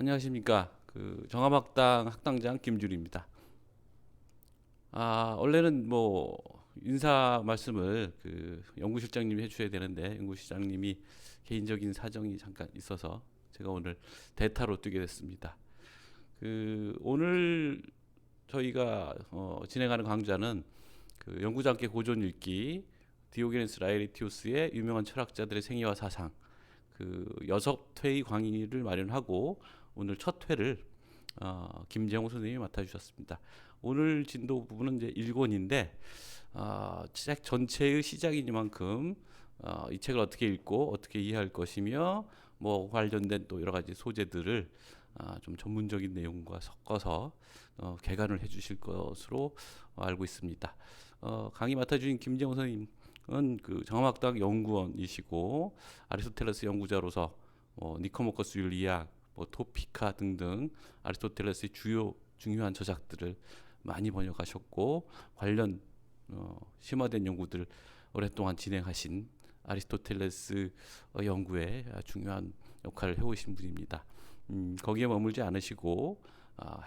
안녕하십니까. 정화막당 학당장 김준입니다. 원래는 뭐 인사 말씀을 연구실장님이 해주셔야 되는데 연구실장님이 개인적인 사정이 잠깐 있어서 제가 오늘 대타로 뛰게 됐습니다. 오늘 저희가 진행하는 강좌는 영구장께 고전 읽기 디오게네스 라에리티우스의 유명한 철학자들의 생애와 사상 여섯 회의 강의를 마련하고 오늘 첫 회를 김재홍 선생님이 맡아주셨습니다. 오늘 진도 부분은 이제 1권인데 책 전체의 시작이니만큼 이 책을 어떻게 읽고 어떻게 이해할 것이며 뭐 관련된 또 여러 가지 소재들을 좀 전문적인 내용과 섞어서 개관을 해주실 것으로 알고 있습니다. 강의 맡아주신 김재홍 선생님은 정화막당 연구원이시고 아리스토텔레스 연구자로서 니코마코스 윤리학, 토피카 등등 아리스토텔레스의 주요 중요한 저작들을 많이 번역하셨고 관련 심화된 연구들 오랫동안 진행하신 아리스토텔레스 연구에 중요한 역할을 해오신 분입니다. 거기에 머물지 않으시고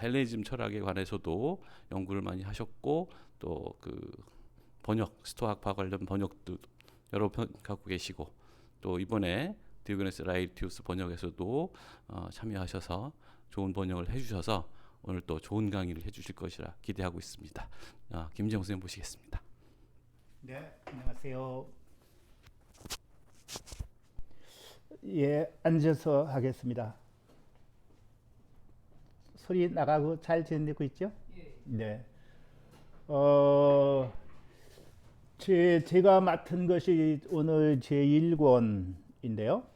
헬레니즘 철학에 관해서도 연구를 많이 하셨고 또 번역 스토아학파 관련 번역도 여러 편 갖고 계시고 또 이번에 디오게네스 라에리티우스 번역에서도 참여하셔서 좋은 번역을 해주셔서 오늘 또 좋은 강의를 해주실 것이라 기대하고 있습니다. 김재홍 선생님 모시겠습니다. 네, 안녕하세요. 예, 앉아서 하겠습니다. 소리 나가고 잘 들리고 있죠? 네. 제가 맡은 것이 오늘 제1권인데요.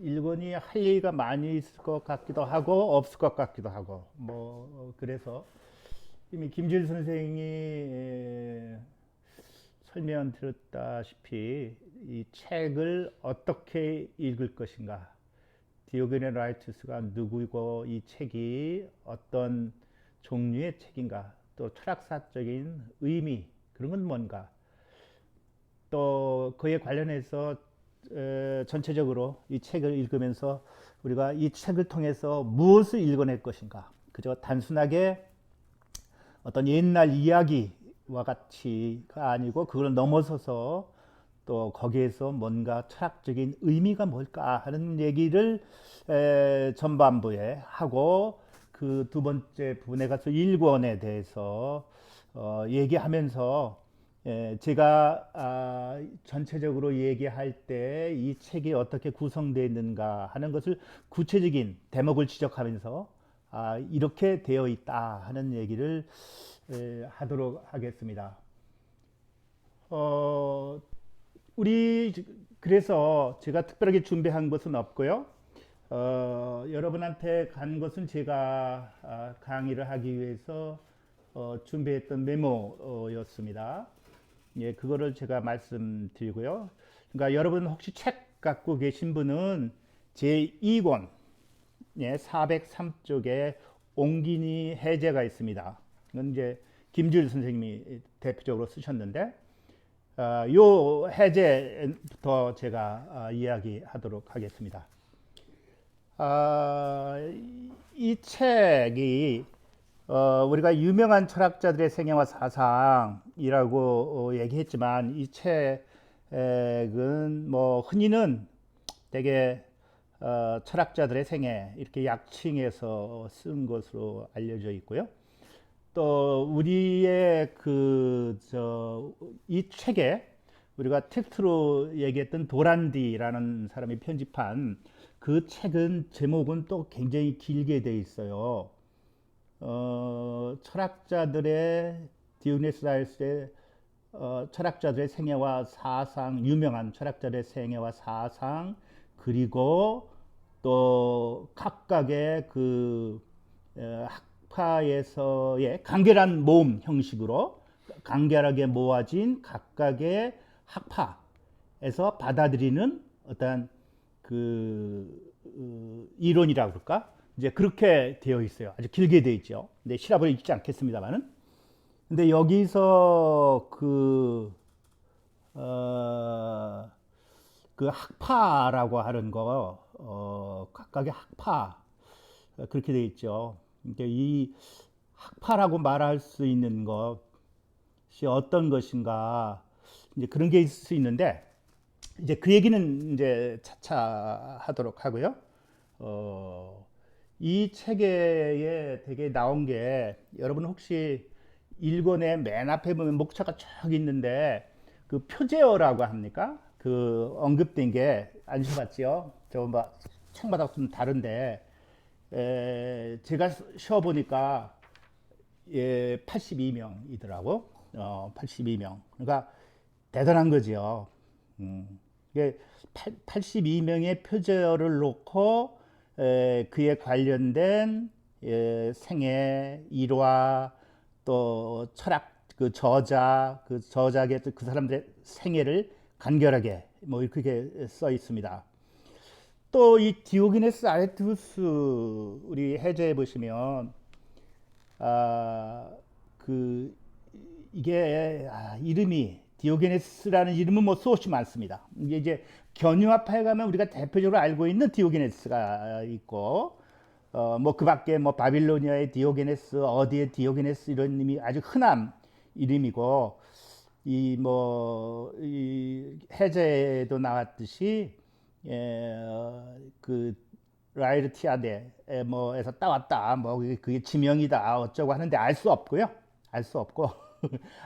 1권이 할 얘기가 많이 있을 것 같기도 하고 없을 것 같기도 하고 그래서 이미 김질 선생이 설명 드렸다시피 이 책을 어떻게 읽을 것인가, 디오게네 라이투스가 누구고 이 책이 어떤 종류의 책인가, 또 철학사적인 의미 그런 건 뭔가, 또 그에 관련해서 전체적으로 이 책을 읽으면서 우리가 이 책을 통해서 무엇을 읽어낼 것인가, 그저 단순하게 어떤 옛날 이야기와 같이가 아니고 그걸 넘어서서 또 거기에서 뭔가 철학적인 의미가 뭘까 하는 얘기를 전반부에 하고 그 두 번째 부분에 가서 1권에 대해서 얘기하면서 제가 전체적으로 얘기할 때 이 책이 어떻게 구성되어 있는가 하는 것을 구체적인 대목을 지적하면서 이렇게 되어 있다 하는 얘기를 하도록 하겠습니다. 우리 그래서 제가 특별하게 준비한 것은 없고요. 여러분한테 간 것은 제가 강의를 하기 위해서 준비했던 메모였습니다. 예, 그거를 제가 말씀드리고요. 그러니까 여러분 혹시 책 갖고 계신 분은 제2권 403쪽에 옹기니 해제가 있습니다. 이건 이제 김주일 선생님이 대표적으로 쓰셨는데 요 해제부터 제가 이야기하도록 하겠습니다. 이 책이 우리가 유명한 철학자들의 생애와 사상이라고 얘기했지만 이 책은 흔히는 되게 철학자들의 생애 이렇게 약칭해서 쓴 것으로 알려져 있고요. 또 우리의 이 책에 우리가 텍스트로 얘기했던 도란디라는 사람이 편집한 그 책은 제목은 또 굉장히 길게 돼 있어요. 철학자들의 디오게네스 라이투스의 철학자들의 생애와 사상, 유명한 철학자들의 생애와 사상, 그리고 또 각각의 학파에서의 간결한 모음 형식으로 간결하게 모아진 각각의 학파에서 받아들이는 어떤 이론이라고 그럴까? 이제 그렇게 되어 있어요. 아주 길게 되어 있죠. 근데 시라버를 읽지 않겠습니다만은. 근데 여기서 그 학파라고 하는 거, 각각의 학파 그렇게 되어 있죠. 그러니까 이 학파라고 말할 수 있는 것이 어떤 것인가 이제 그런 게 있을 수 있는데 이제 그 얘기는 이제 차차 하도록 하고요. 이 책에 되게 나온 게 여러분 혹시 1권의 맨 앞에 보면 목차가 쭉 있는데 그 표제어라고 합니까? 그 언급된 게 안 써봤지요? 저뭐 책마다 좀 다른데 제가 쉬어보니까 82명이더라고. 82명. 그러니까 대단한 거지요. 이게 82명의 표제어를 놓고 그에 관련된 생애, 일화, 또 철학, 그 저작의 그 사람들의 생애를 간결하게 뭐 이렇게 써 있습니다. 또 이 디오게네스 아레투스 우리 해제해 보시면 그 이게 이름이 디오게네스라는 이름은 뭐 수없이 많습니다. 이게 이제 견유화파에 가면 우리가 대표적으로 알고 있는 디오게네스가 있고 뭐 그 밖에 뭐 바빌로니아의 디오게네스, 어디의 디오게네스 이런 이름이 아주 흔한 이름이고 이 뭐 이 해제에도 나왔듯이 그 라이르티아데 뭐에서 따왔다 뭐 그게 지명이다 어쩌고 하는데 알 수 없고요. 알 수 없고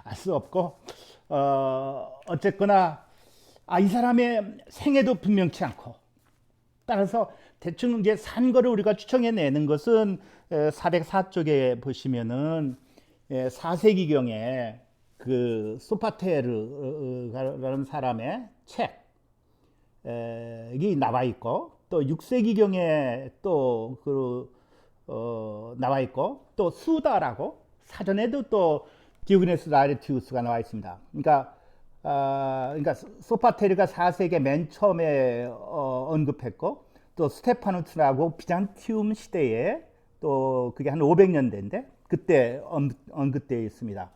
알 수 없고 어쨌거나 이 사람의 생애도 분명치 않고 따라서 대충 이제 산 거를 우리가 추정해내는 것은 404쪽에 보시면은 4세기경에 그 소파테르라는 사람의 책이 나와 있고 또 6세기경에 또 나와 있고 또 수다라고 사전에도 또 디오게네스 라에티우스가 나와 있습니다. 그러니까 소파테르가 4세기 맨 처음에 언급했고 또 스테파누스라고 비잔티움 시대에 또 그게 한 500년대인데 그때 언급되어 있습니다.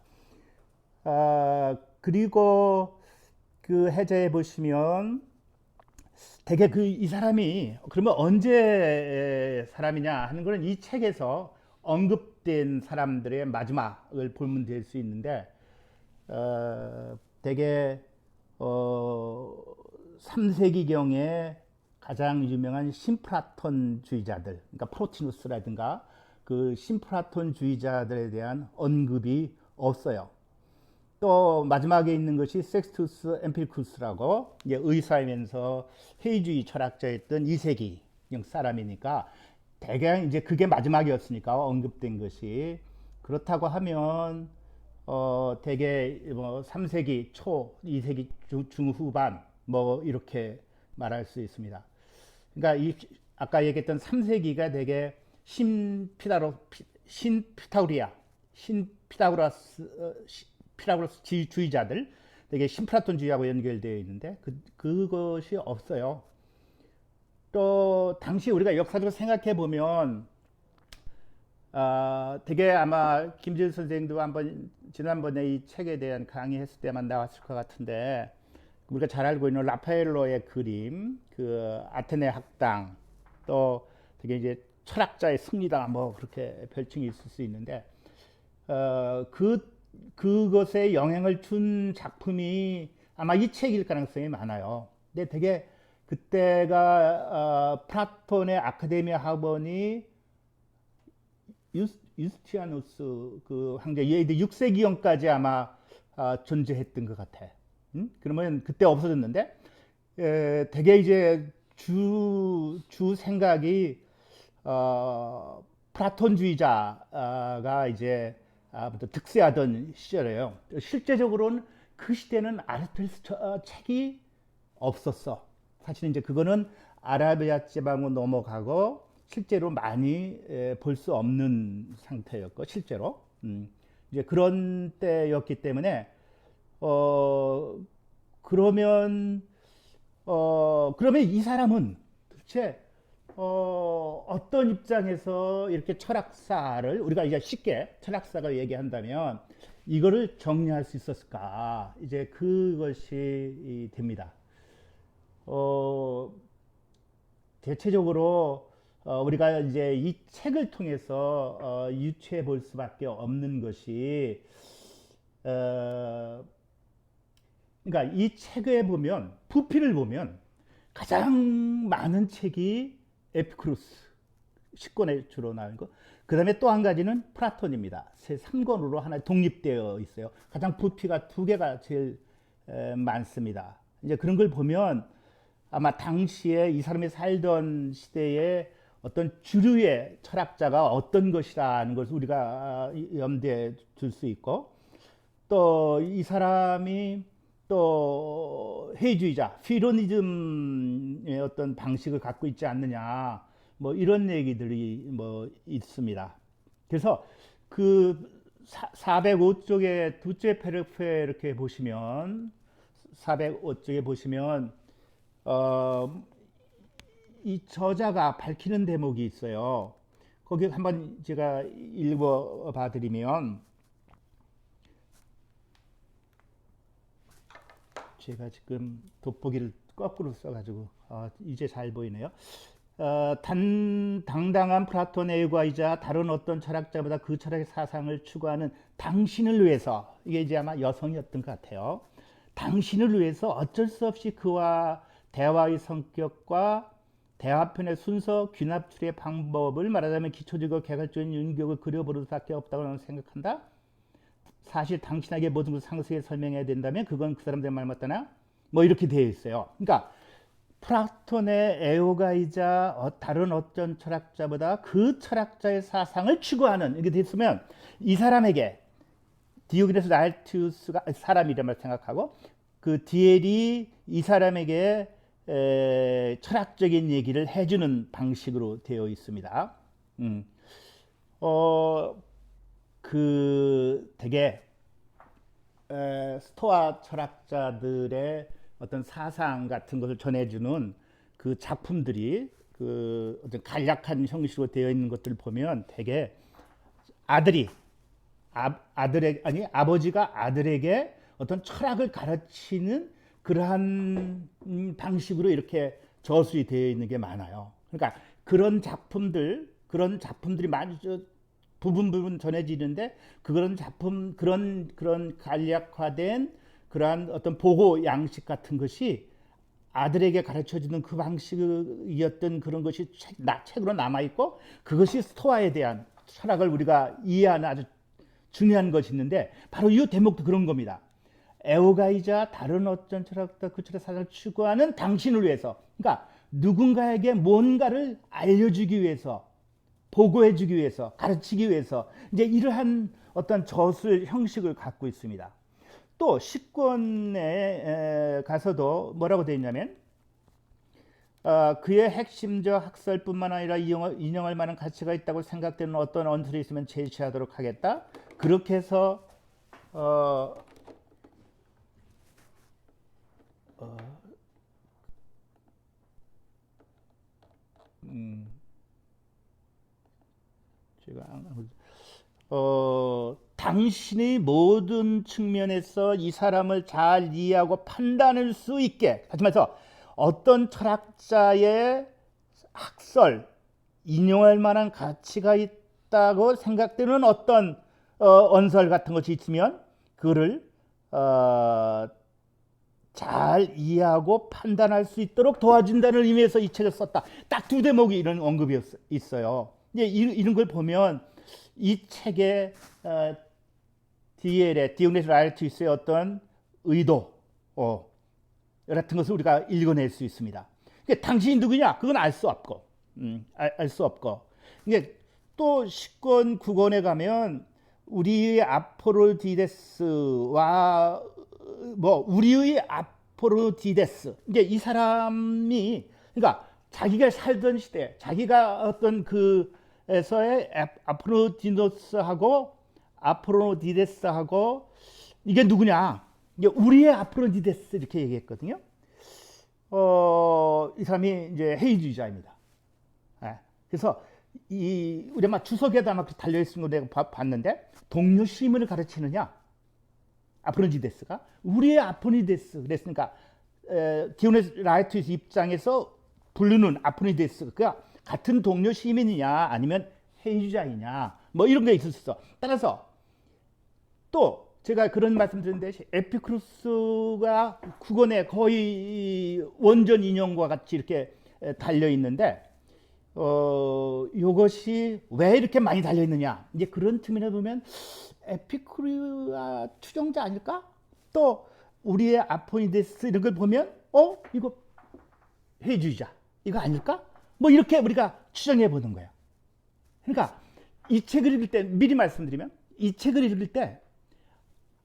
그리고 그 해제해 보시면 되게 이 사람이 그러면 언제 사람이냐 하는 거는 이 책에서 언급된 사람들의 마지막을 보면 될 수 있는데 되게 3세기경에 가장 유명한 심프라톤주의자들, 그러니까 프로티누스라든가 그 심프라톤주의자들에 대한 언급이 없어요. 또 마지막에 있는 것이 섹스투스 엠피쿠스라고 의사이면서 회의주의 철학자였던 2세기경 사람이니까 대개 이제 그게 마지막이었으니까 언급된 것이 그렇다고 하면 대개 뭐 3세기 초, 2세기 중후반 뭐 이렇게 말할 수 있습니다. 그러니까 아까 얘기했던 3세기가 되게 피타고라스 주의자들 되게 심플라톤주의하고 연결되어 있는데 그것이 없어요. 또 당시 우리가 역사적으로 생각해 보면 되게 아마 김지은 선생님도 한번 지난번에 이 책에 대한 강의했을 때만 나왔을 것 같은데 우리가 잘 알고 있는 라파엘로의 그림, 그 아테네 학당, 또 되게 이제 철학자의 승리다 뭐 그렇게 별칭이 있을 수 있는데 그것에 영향을 준 작품이 아마 이 책일 가능성이 많아요. 근데 되게 그때가 플라톤의 아카데미아 학원이 유스티아누스 그 황제 6세기경까지 아마 존재했던 것 같아. 그러면 그때 없어졌는데 되게 이제 주 생각이 플라톤주의자가 이제 득세하던 시절이에요. 실제적으로는 그 시대는 아리스토텔레스 책이 없었어. 사실은 이제 그거는 아라비아 지방으로 넘어가고 실제로 많이 볼 수 없는 상태였고 실제로 이제 그런 때였기 때문에 그러면 이 사람은 도대체 어떤 입장에서 이렇게 철학사를 우리가 이제 쉽게 철학사가 얘기한다면 이거를 정리할 수 있었을까? 이제 그것이 됩니다. 대체적으로 우리가 이제 이 책을 통해서 유추해 볼 수밖에 없는 것이 그러니까 이 책에 보면 부피를 보면 가장 많은 책이 에피쿠로스 10권에 주로 나온 거. 그 다음에 또 한 가지는 플라톤입니다. 세 3권으로 하나 독립되어 있어요. 가장 부피가 2개가 제일 많습니다. 이제 그런 걸 보면 아마 당시에 이 사람이 살던 시대에 어떤 주류의 철학자가 어떤 것이라는 것을 우리가 염두에 둘 수 있고, 또 이 사람이 또 회의주의자, 필로니즘의 어떤 방식을 갖고 있지 않느냐, 뭐 이런 얘기들이 뭐 있습니다. 그래서 그 405쪽의 두째 패러그라프에 이렇게 보시면 405쪽에 보시면 이 저자가 밝히는 대목이 있어요. 거기 한번 제가 읽어 봐드리면, 제가 지금 돋보기를 거꾸로 써가지고 이제 잘 보이네요. 당당한 플라톤 애호가이자 다른 어떤 철학자보다 그 철학의 사상을 추구하는 당신을 위해서, 이게 이제 아마 여성이었던 것 같아요. 당신을 위해서 어쩔 수 없이 그와 대화의 성격과 대화편의 순서, 귀납출의 방법을 말하자면 기초적이고 개괄적인 윤격을 그려버릴 수밖에 없다고 나는 생각한다. 사실 당신에게 모든 것을 상세히 설명해야 된다면 그건 그 사람들 말 맞다나? 뭐 이렇게 되어 있어요. 그러니까 플라톤의 애호가이자 다른 어떤 철학자보다 그 철학자의 사상을 추구하는, 이렇게 됐으면 이 사람에게 디오게네스 라엘티우스가 사람이라고 생각하고, 그 디엘이 이 사람에게 철학적인 얘기를 해주는 방식으로 되어 있습니다. 그 되게 스토아 철학자들의 어떤 사상 같은 것을 전해주는 그 작품들이 그 어떤 간략한 형식으로 되어 있는 것들을 보면 되게 아버지가 아들에게 어떤 철학을 가르치는 그러한 방식으로 이렇게 저술이 되어 있는 게 많아요. 그러니까 그런 작품들이 많이 부분 전해지는데, 그런 작품, 그런 간략화된 그러한 어떤 보고 양식 같은 것이 아들에게 가르쳐주는 그 방식이었던 그런 것이 책으로 남아있고, 그것이 스토아에 대한 철학을 우리가 이해하는 아주 중요한 것이 있는데, 바로 이 대목도 그런 겁니다. 애호가이자 다른 어떤 철학자 그 철학 사상을 추구하는 당신을 위해서, 그러니까 누군가에게 뭔가를 알려주기 위해서, 보고해주기 위해서, 가르치기 위해서 이제 이러한 어떤 저술 형식을 갖고 있습니다. 또 10권에 가서도 뭐라고 되어 있냐면, 그의 핵심적 학설뿐만 아니라 인용할 만한 가치가 있다고 생각되는 어떤 언설이 있으면 제시하도록 하겠다. 그렇게 해서 제가 당신이 모든 측면에서 이 사람을 잘 이해하고 판단할 수 있게, 하지만서 어떤 철학자의 학설, 인용할 만한 가치가 있다고 생각되는 어떤 언설 같은 것이 있으면 그를 잘 이해하고 판단할 수 있도록 도와준다는 의미에서 이 책을 썼다. 딱 두 대목이 이런 언급이 있어요. 이제 이런 걸 보면 이 책의 디오게네스 라엘티우스의 어떤 의도 같은 것을 우리가 읽어낼 수 있습니다. 그러니까 당신이 누구냐? 그건 알 수 없고, 알 수 없고. 이게 또 10권, 9권에 가면 우리의 아포로디데스와 우리의 아포로디데스. 이게 이 사람이, 그러니까 자기가 살던 시대, 자기가 어떤 그에서의 아포로디데스하고 이게 누구냐? 이게 우리의 아포로디데스 이렇게 얘기했거든요. 이 사람이 이제 회의주의자입니다. 그래서 우리 아마 주석에도 아마 달려 있는 거 내가 봤는데, 동료 시민을 가르치느냐? 아포로디데스가 우리의 아포로디데스 그랬으니까 디오게네스 라엘티우스 입장에서 부르는 아프니데스가 같은 동료 시민이냐 아니면 해주자이냐 뭐 이런 게 있을 수 있어. 따라서 또 제가 그런 말씀 드렸는데 에피쿠로스가 국언에 거의 원전 인용과 같이 이렇게 달려 있는데 이것이 왜 이렇게 많이 달려 있느냐 이제 그런 측면에 보면 에피쿠르가 추종자 아닐까? 또 우리의 아포니데스 이런 걸 보면 이거 해주자 이거 아닐까? 뭐 이렇게 우리가 추정해 보는 거예요. 그러니까 이 책을 읽을 때 미리 말씀드리면 이 책을 읽을 때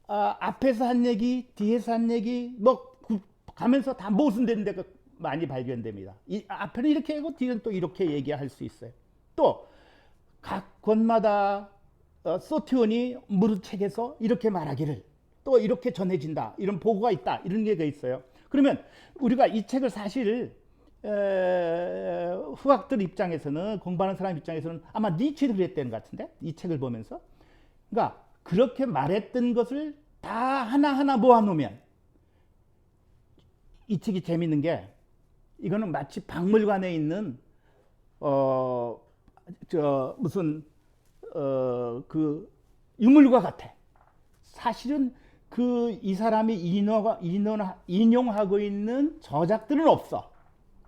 앞에서 한 얘기, 뒤에서 한 얘기, 뭐 가면서 다 모순되는 데가 많이 발견됩니다. 이 앞에는 이렇게 하고 뒤에는 또 이렇게 얘기할 수 있어요. 또 각 권마다 소티온이 무릇 책에서 이렇게 말하기를 또 이렇게 전해진다. 이런 보고가 있다. 이런 얘기가 있어요. 그러면 우리가 이 책을 사실 후학들 입장에서는 공부하는 사람 입장에서는 아마 니체도 그랬다는 것 같은데 이 책을 보면서 그러니까 그렇게 말했던 것을 다 하나하나 모아놓으면 이 책이 재밌는 게 이거는 마치 박물관에 있는 그 유물과 같아. 사실은 이 사람이 인용하고 있는 저작들은 없어.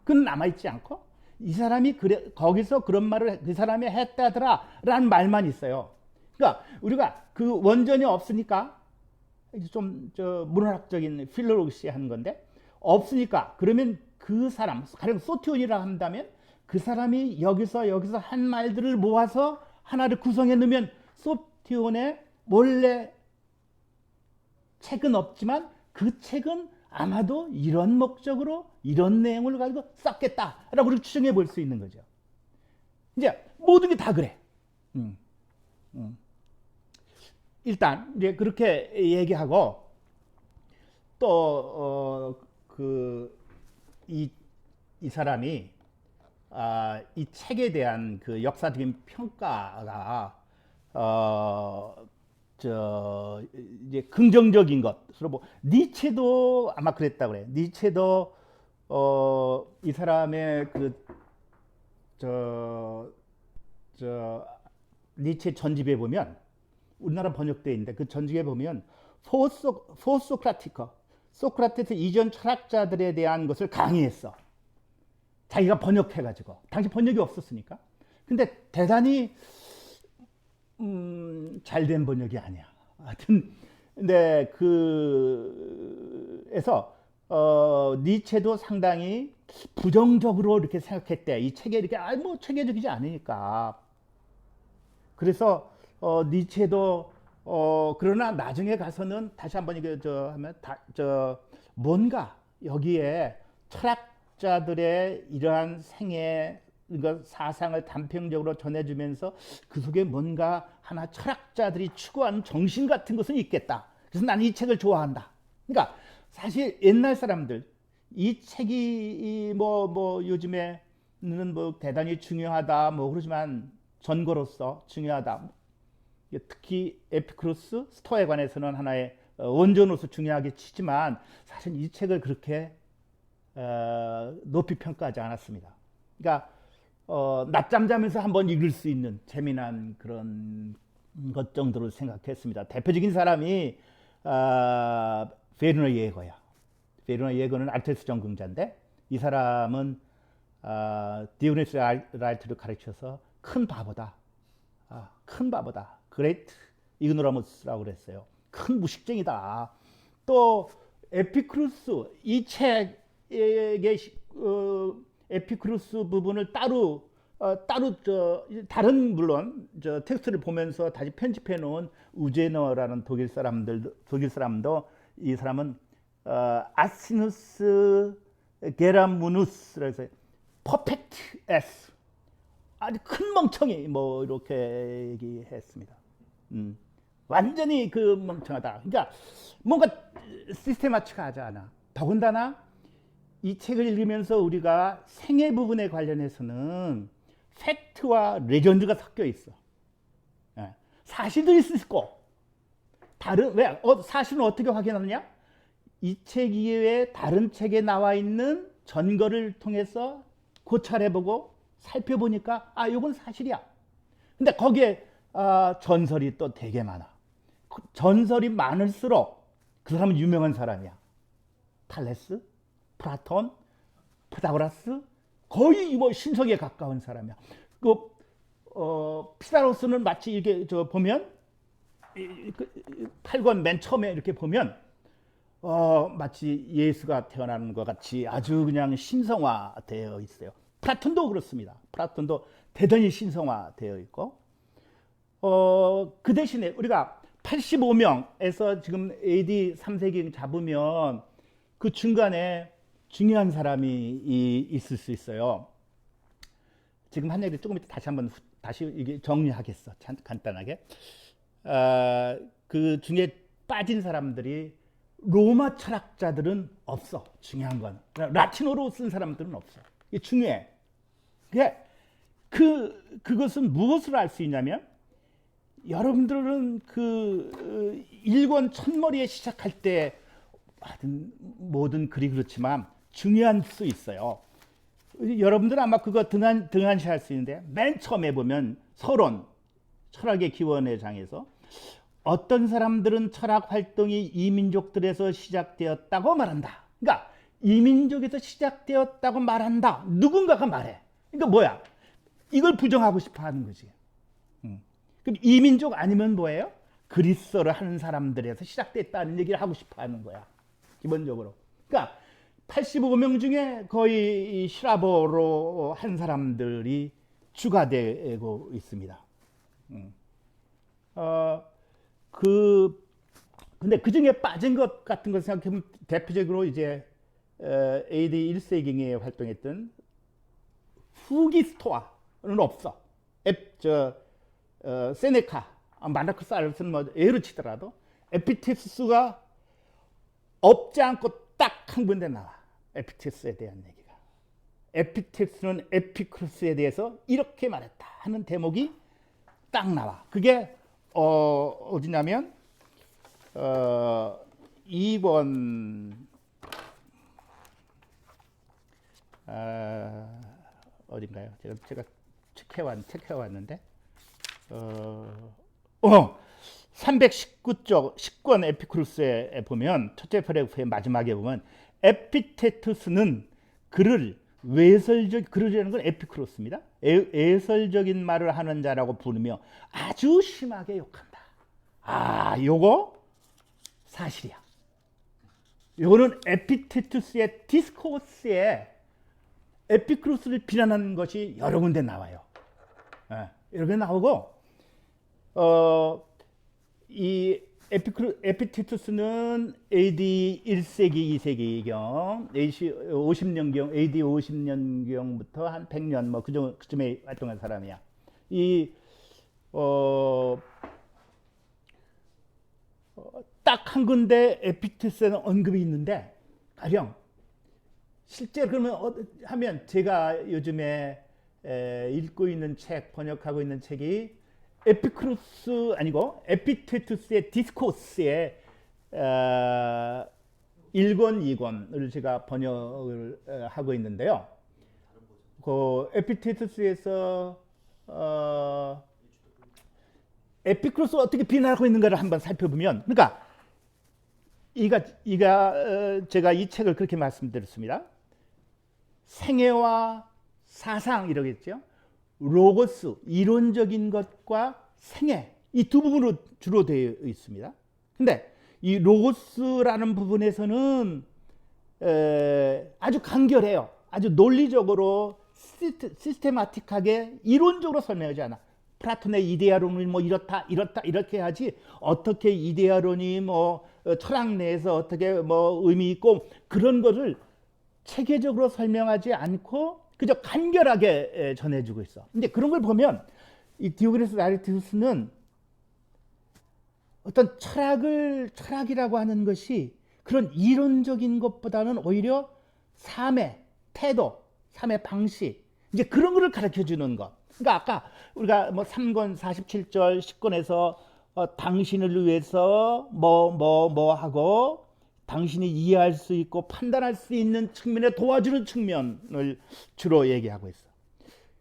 그건 남아있지 않고 이 사람이 거기서 그런 말을 그 사람이 했다더라라는 말만 있어요. 그러니까 우리가 그 원전이 없으니까 좀 문화학적인 필로로시 하는 건데 없으니까 그러면 그 사람 가령 소티온이라 한다면 그 사람이 여기서 한 말들을 모아서 하나를 구성해 놓으면 소티온의 원래 책은 없지만 그 책은 아마도 이런 목적으로 이런 내용을 가지고 썼겠다라고 우리 추정해 볼 수 있는 거죠. 이제 모든 게 다 그래. 일단 이제 그렇게 얘기하고 또 이 사람이 이 책에 대한 그 역사적인 평가가 이제 긍정적인 것으로 뭐 니체도 아마 그랬다 그래. 니체도 이 사람의 니체 전집에 보면 우리나라 번역되어 있는데 그 전집에 보면 포소크라티커 소크라테스 이전 철학자들에 대한 것을 강의했어. 자기가 번역해가지고 당시 번역이 없었으니까. 근데 대단히 잘된 번역이 아니야. 하여튼 근데 그에서 니체도 상당히 부정적으로 이렇게 생각했대. 이 책에 이렇게 뭐 체계적이지 않으니까. 그래서 니체도 그러나 나중에 가서는 다시 한번 이게 하면 뭔가 여기에 철학자들의 이러한 생애 사상을 단편적으로 전해주면서 그 속에 뭔가 하나 철학자들이 추구하는 정신 같은 것은 있겠다. 그래서 나는 이 책을 좋아한다. 그러니까 사실 옛날 사람들 이 책이 뭐 요즘에는 뭐 대단히 중요하다 뭐 그러지만 전거로서 중요하다. 특히 에피쿠로스 스토아에 관해서는 하나의 원전으로서 중요하게 치지만 사실 이 책을 그렇게 높이 평가하지 않았습니다. 그러니까 낮잠 자면서 한번 읽을 수 있는 재미난 그런 것 정도로 생각했습니다. 대표적인 사람이 베르너 예거야. 베르너 예거는 알테스 전공자인데 이 사람은 디오네스 라이트를 가르쳐서 큰 바보다. 큰 바보다. 그레이트 이그노라무스라고 그랬어요. 큰 무식쟁이다. 또 에피쿠로스 이 책의 에피쿠로스 부분을 따로 다른 물론 텍스트를 보면서 다시 편집해 놓은 우제너라는 독일 사람도 이 사람은 아시누스 게라무누스라고 해서 퍼펙트 에스 아주 큰 멍청이 뭐 이렇게 얘기했습니다. 완전히 그 멍청하다. 그러니까 뭔가 시스테마틱하지 않아. 더군다나 이 책을 읽으면서 우리가 생애 부분에 관련해서는 팩트와 레전드가 섞여 있어. 사실도 있고 사실은 어떻게 확인하느냐? 이 책 이외에 다른 책에 나와 있는 전거를 통해서 고찰해보고 살펴보니까 요건 사실이야. 근데 거기에 전설이 또 되게 많아. 전설이 많을수록 그 사람은 유명한 사람이야. 탈레스, 플라톤, 피타고라스, 거의 뭐 신석에 가까운 사람이야. 피타고라스는 마치 이렇게 보면 8권 맨 처음에 이렇게 보면 마치 예수가 태어나는 것 같이 아주 그냥 신성화되어 있어요. 플라톤도 그렇습니다. 플라톤도 대단히 신성화되어 있고, 그 대신에 우리가 85명에서 지금 AD 3세기 잡으면 그 중간에 중요한 사람이 있을 수 있어요. 지금 한 얘기 조금 이따 다시 이게 정리하겠어. 간단하게. 그 중에 빠진 사람들이 로마 철학자들은 없어. 중요한 건 라틴어로 쓴 사람들은 없어. 이게 중요해. 그것은 무엇을 알 수 있냐면, 여러분들은 그 일권 첫머리에 시작할 때 모든 글이 그렇지만 중요한 수 있어요. 여러분들은 아마 그거 등한시할 수 있는데, 맨 처음에 보면 서론, 철학의 기원의 장에서 어떤 사람들은 철학 활동이 이민족들에서 시작되었다고 말한다. 그러니까 이민족에서 시작되었다고 말한다. 누군가가 말해. 그러니까 뭐야? 이걸 부정하고 싶어 하는 거지. 그럼 이민족 아니면 뭐예요? 그리스어를 하는 사람들에서 시작됐다는 얘기를 하고 싶어 하는 거야. 기본적으로. 그러니까 85명 중에 거의 시라버로 한 사람들이 추가되고 있습니다. 근데 그 중에 빠진 것 같은 걸 생각해보면 대표적으로 이제 AD 1세기에 활동했던 후기스토아는 없어. 세네카, 마르크스 알레스는 뭐 예로 치더라도 에피테스수가 없지 않고 딱 한 군데 나와. 에피테스에 대한 얘기가. 에피테스는 에피크루스에 대해서 이렇게 말했다 하는 대목이 딱 나와. 그게 어디냐면 2번 어딘가요? 제가 체크해왔는데 319쪽 10권 에피크루스에 보면 첫째 패러그래프의 마지막에 보면 에피테투스는 그를 그를이라는 건 에피크루스입니다. 외설적인 말을 하는 자라고 부르며 아주 심하게 욕한다. 요거 사실이야. 요거는 에피테투스의 디스코스에 에피크루스를 비난하는 것이 여러 군데 나와요. 이렇게 나오고, 이 에피테투스는 AD 1세기, 2세기경, AD 50년경부터 한 100년, 뭐 그쯤에 활동한 사람이야. 딱 한 군데 에피테투스에는 언급이 있는데, 가령 실제 그러면 하면 제가 요즘에 읽고 있는 책, 번역하고 있는 책이 에피크루스 아니고 에피테투스의 디스코스의 1권, 2권을 제가 번역을 하고 있는데요. 그 에피테투스에서 에피크루스가 어떻게 비난하고 있는가를 한번 살펴보면, 그러니까 제가 이 책을 그렇게 말씀드렸습니다. 생애와 사상 이러겠죠. 로고스, 이론적인 것과 생애, 이 두 부분으로 주로 되어 있습니다. 근데 이 로고스라는 부분에서는 아주 간결해요. 아주 논리적으로 시스테마틱하게 이론적으로 설명하지 않아. 플라톤의 이데아론이 뭐 이렇다 이렇게 하지, 어떻게 이데아론이 뭐 철학 내에서 어떻게 뭐 의미 있고 그런 거를 체계적으로 설명하지 않고 그저 간결하게 전해주고 있어. 근데 그런 걸 보면 이 디오게네스 라에르티우스는 어떤 철학이라고 하는 것이 그런 이론적인 것보다는 오히려 삶의 태도, 삶의 방식, 이제 그런 거를 가르쳐 주는 것. 그러니까 아까 우리가 뭐 3권 47절 10권에서 당신을 위해서 뭐 하고 당신이 이해할 수 있고 판단할 수 있는 측면에 도와주는 측면을 주로 얘기하고 있어.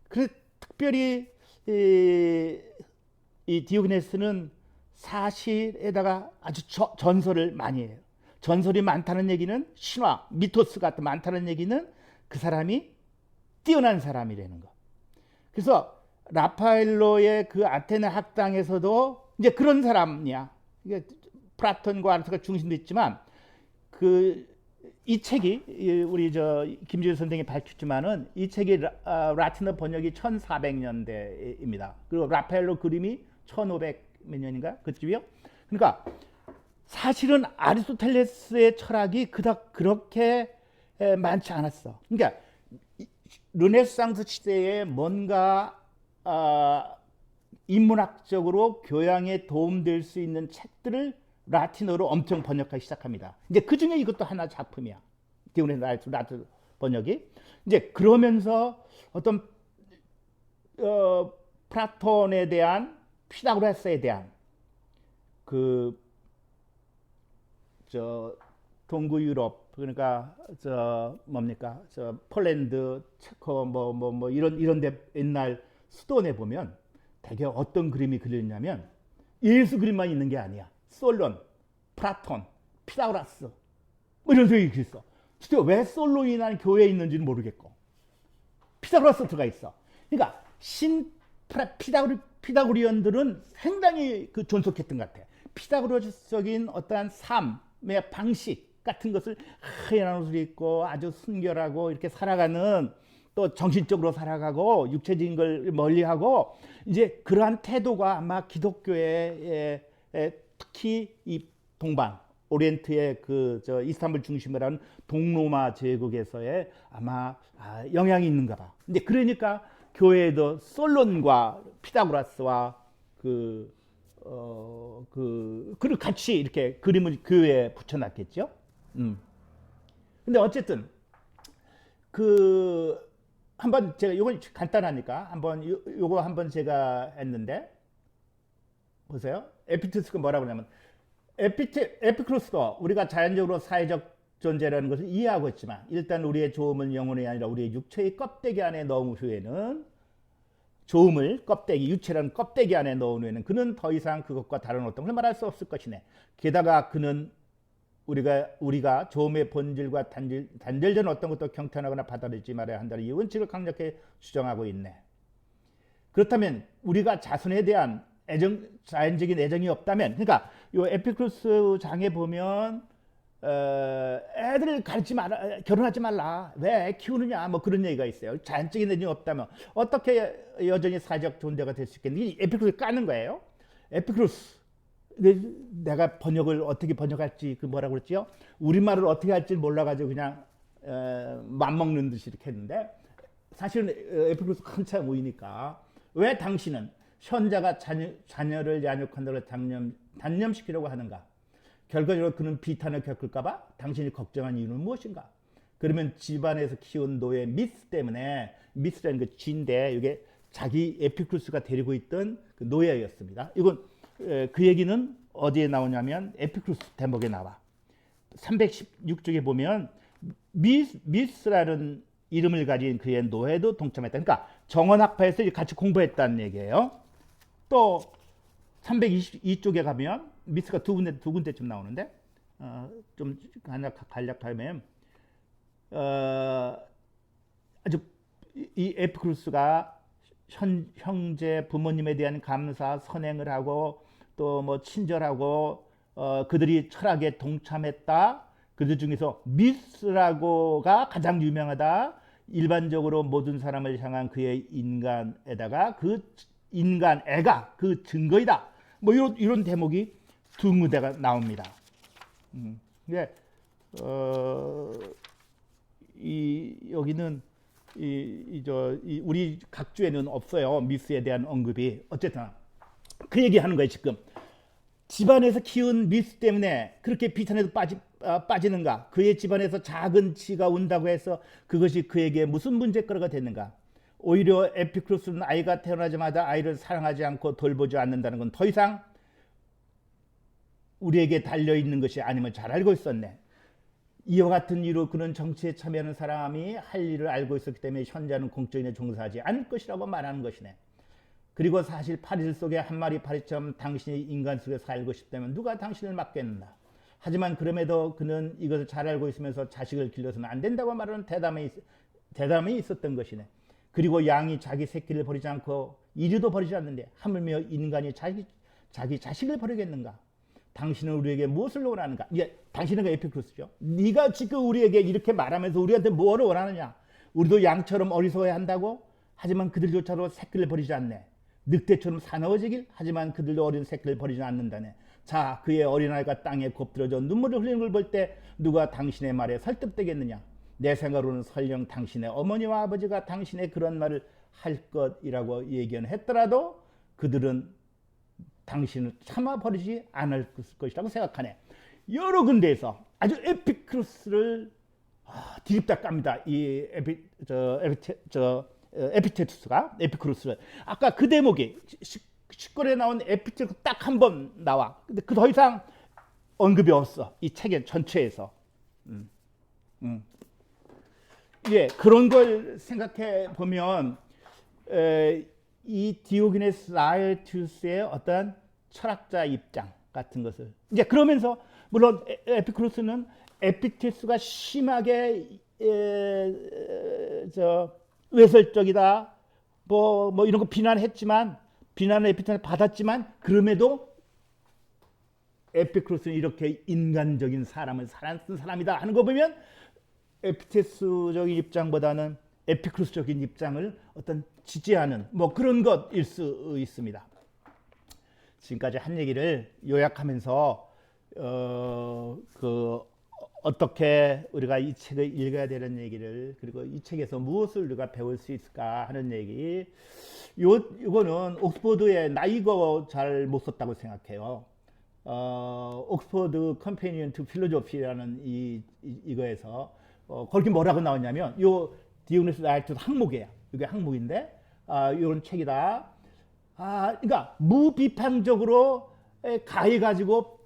그래서 특별히 이 디오게네스는 사실에다가 아주 전설을 많이 해요. 전설이 많다는 얘기는 신화, 미토스 같은 많다는 얘기는 그 사람이 뛰어난 사람이라는 거. 그래서 라파엘로의 그 아테네 학당에서도 이제 그런 사람이야. 이게 플라톤과 아리스토텔레스가 중심도 있지만 이 책이 우리 김지우 선생이 밝혔지만은 이 책이 라틴어 번역이 1400년대입니다. 그리고 라파엘로 그림이 1500 몇 년인가 그쯤이요. 그러니까 사실은 아리스토텔레스의 철학이 그닥 그렇게 많지 않았어. 그러니까 르네상스 시대에 뭔가 인문학적으로 교양에 도움될 수 있는 책들을 라틴어로 엄청 번역하기 시작합니다. 이제 그 중에 이것도 하나 작품이야. 디오게네스 라틴 번역이. 이제 그러면서 어떤 플라톤에 대한 피타고라스에 대한 동구 유럽 그러니까 뭡니까 폴란드, 체코 뭐 이런 데 옛날 수도원에 보면 대개 어떤 그림이 그려있냐면 예수 그림만 있는 게 아니야. 솔론, 플라톤, 피타고라스 뭐 이런 소리 있어. 진짜 왜 솔론이라는 교회에 있는지는 모르겠고 피타고라스 들어가 있어. 그러니까 피타고리언들은 상당히 존속했던 것 같아. 피타고라스적인 어떠한 삶의 방식 같은 것을 하얀 옷을 입고 아주 순결하고 이렇게 살아가는 또 정신적으로 살아가고 육체적인 걸 멀리하고 이제 그러한 태도가 아마 기독교의 특히 이 동방 오리엔트의 이스탄불 중심으로 하는 동로마 제국에서의 아마 영향이 있는가 봐. 근데 그러니까 교회에도 솔론과 피타고라스와 그를 같이 이렇게 그림을 교회에 붙여놨겠죠. 근데 어쨌든 한번 제가 이건 간단하니까 요거 한번 제가 했는데 보세요. 에피테스가 뭐라고 하냐면 에피크로스도 우리가 자연적으로 사회적 존재라는 것을 이해하고 있지만 일단 우리의 조음은 영혼이 아니라 우리의 육체의 껍데기 안에 넣은 후에는 조음을 유체라는 껍데기 안에 넣은 후에는 그는 더 이상 그것과 다른 어떤 걸 말할 수 없을 것이네. 게다가 그는 우리가 조음의 본질과 단절된 어떤 것도 경탄하거나 받아들이지 말아야 한다는 이 원칙을 강력히 주장하고 있네. 그렇다면 우리가 자손에 대한 자연적인 애정이 없다면, 그러니까 이 에피크루스 장에 보면 애들을 결혼하지 말라. 왜 키우느냐? 뭐 그런 얘기가 있어요. 자연적인 애정이 없다면 어떻게 여전히 사회적 존재가 될 수 있겠니? 에피크루스 까는 거예요. 에피크루스. 내가 번역을 어떻게 번역할지 뭐라고 그랬지요? 우리말을 어떻게 할지 몰라가지고 그냥 맘먹는 듯이 이렇게 했는데 사실은 에피크루스 한참 우이니까 왜 당신은 현자가 자녀를 양육한다고 단념시키려고 하는가? 결과적으로 그는 비탄을 겪을까봐 당신이 걱정한 이유는 무엇인가? 그러면 집안에서 키운 노예 미스 때문에 미스라는 그 쥐인데 이게 자기 에피크루스가 데리고 있던 그 노예였습니다. 이건 그 얘기는 어디에 나오냐면 에피크루스 대목에 나와. 316쪽에 보면 미스라는 이름을 가진 그의 노예도 동참했다. 그러니까 정원학파에서 같이 공부했다는 얘기예요. 또 322쪽에 가면 미스가 두 군데쯤 나오는데 좀 간략하면 아주 이 에피크루스가 형제 부모님에 대한 감사 선행을 하고 또 뭐 친절하고 그들이 철학에 동참했다. 그들 중에서 미스라고가 가장 유명하다. 일반적으로 모든 사람을 향한 그의 인간에다가 그 인간애가 그 증거이다. 뭐 이런 대목이 두 무대가 나옵니다. 근데 여기는 우리 각주에는 없어요. 미스에 대한 언급이. 어쨌든 그 얘기하는 거예요. 지금 집안에서 키운 미스 때문에 그렇게 비탄에도 빠지는가? 그의 집안에서 작은 치가 온다고 해서 그것이 그에게 무슨 문제거리가 됐는가? 오히려 에피크루스는 아이가 태어나자마자 아이를 사랑하지 않고 돌보지 않는다는 건 더 이상 우리에게 달려있는 것이 아님을 잘 알고 있었네. 이와 같은 이유로 그는 정치에 참여하는 사람이 할 일을 알고 있었기 때문에 현재는 공적인 에 종사하지 않을 것이라고 말하는 것이네. 그리고 사실 파리들 속에 한 마리 파리처럼 당신이 인간 속에 살고 싶다면 누가 당신을 막겠나. 하지만 그럼에도 그는 이것을 잘 알고 있으면서 자식을 길러서는 안 된다고 말하는 대담이 있었던 것이네. 그리고 양이 자기 새끼를 버리지 않고 이리도 버리지 않는데 하물며 인간이 자기 자식을 버리겠는가. 당신은 우리에게 무엇을 원하는가. 당신은 그 에피쿠로스죠. 네가 지금 우리에게 이렇게 말하면서 우리한테 뭐를 원하느냐. 우리도 양처럼 어리석어야 한다고. 하지만 그들조차도 새끼를 버리지 않네. 늑대처럼 사나워지길. 하지만 그들도 어린 새끼를 버리지 않는다네. 자, 그의 어린아이가 땅에 곱들어져 눈물을 흘리는 걸 볼 때 누가 당신의 말에 설득되겠느냐. 내 생각으로는 설령 당신의 어머니와 아버지가 당신의 그런 말을 할 것이라고 예견했더라도 그들은 당신을 참아버리지 않을 것이라고 생각하네. 여러 군데에서 아주 에피크루스를 디립다 깝니다. 이 에피테투스가 아까 그 대목이 10권에 나온 에피테투스 딱 한 번 나와. 근데 그 더 이상 언급이 없어. 이 책의 전체에서. 예, 그런 걸 생각해 보면 이 디오게네스 라에티우스의 어떤 철학자 입장 같은 것을 이제 그러면서 물론 에피쿠로스는 에피테투스가 심하게 외설적이다 뭐 이런 거 비난했지만 비난을 에피테투스는 받았지만 그럼에도 에피쿠로스는 이렇게 인간적인 사람을 살았던 사람이다 하는 거 보면 에피테투스적인 입장보다는 에피쿠로스적인 입장을 어떤 지지하는 뭐 그런 것일 수 있습니다. 지금까지 한 얘기를 요약하면서 어떻게 우리가 이 책을 읽어야 되는 얘기를 그리고 이 책에서 무엇을 우리가 배울 수 있을까 하는 얘기. 이거는 옥스퍼드의 나 이거 잘 못 썼다고 생각해요. 옥스퍼드 컴패니언 투 필로조피라는 이거에서 거기 뭐라고 나왔냐면 요 디오게네스 라에티우스 항목이에요. 이게 항목인데 이런 책이다. 그러니까 무비판적으로 가히 가지고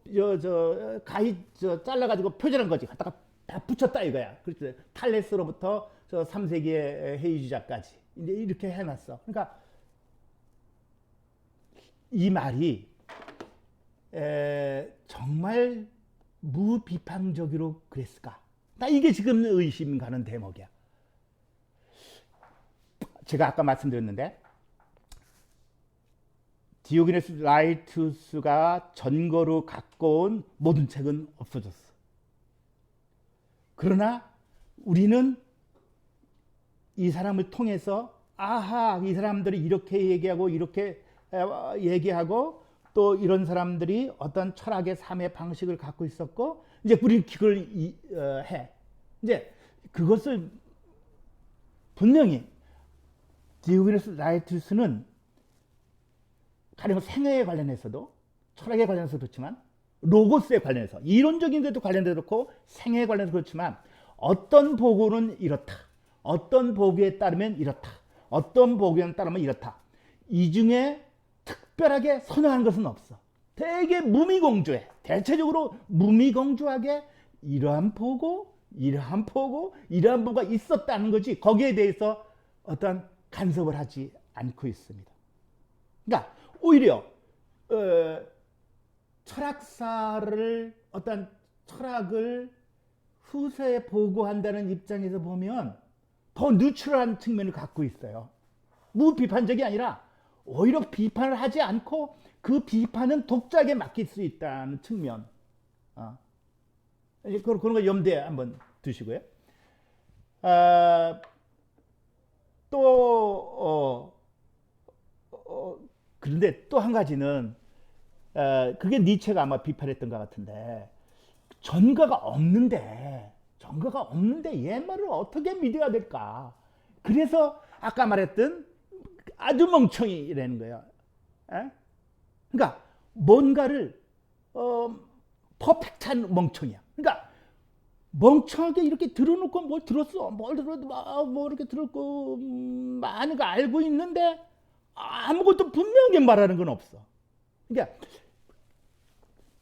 가히 잘라가지고 표절한 거지. 갖다가 다 붙였다 이거야. 그렇죠. 탈레스로부터 3세기의 헤이주자까지 이제 이렇게 해놨어. 그러니까 이 말이 정말 무비판적으로 그랬을까? 나 이게 지금 의심 가는 대목이야. 제가 아까 말씀드렸는데 디오게네스 라에티우스가 전거로 갖고 온 모든 책은 없어졌어. 그러나 우리는 이 사람을 통해서 이 사람들이 이렇게 얘기하고 이렇게 얘기하고 또 이런 사람들이 어떤 철학의 삶의 방식을 갖고 있었고 이제 우리 그걸 해. 이제 그것을 분명히 디오게네스 라에티우스는 가령 생애에 관련해서도 철학에 관련해서 그렇지만 로고스에 관련해서 이론적인 데도 관련돼서 그렇고 생애에 관련해서 그렇지만 어떤 보고는 이렇다. 어떤 보고에 따르면 이렇다. 어떤 보고에 따르면 이렇다. 이 중에 특별하게 선호하는 것은 없어. 되게 무미공주해. 대체적으로 무미공주하게 이러한 보고, 이러한 보고, 이러한 보고가 있었다는 거지 거기에 대해서 어떤 간섭을 하지 않고 있습니다. 그러니까 오히려 철학사를 어떤 철학을 후세에 보고한다는 입장에서 보면 더 뉴트럴한 측면을 갖고 있어요. 무비판적이 아니라 오히려 비판을 하지 않고 그 비판은 독자에게 맡길 수 있다는 측면. 그런 거 염두에 한번 두시고요. 그런데 또 한 가지는 그게 니체가 아마 비판했던 것 같은데 전가가 없는데 얘 말을 어떻게 믿어야 될까? 그래서 아까 말했던 아주 멍청이라는 거예요. 그러니까 뭔가를 퍼펙트한 멍청이야. 그러니까 멍청하게 이렇게 들어놓고 뭘 들었어, 뭘 들어도 뭐 이렇게 들었고 많은 거 알고 있는데 아무것도 분명하게 말하는 건 없어. 그러니까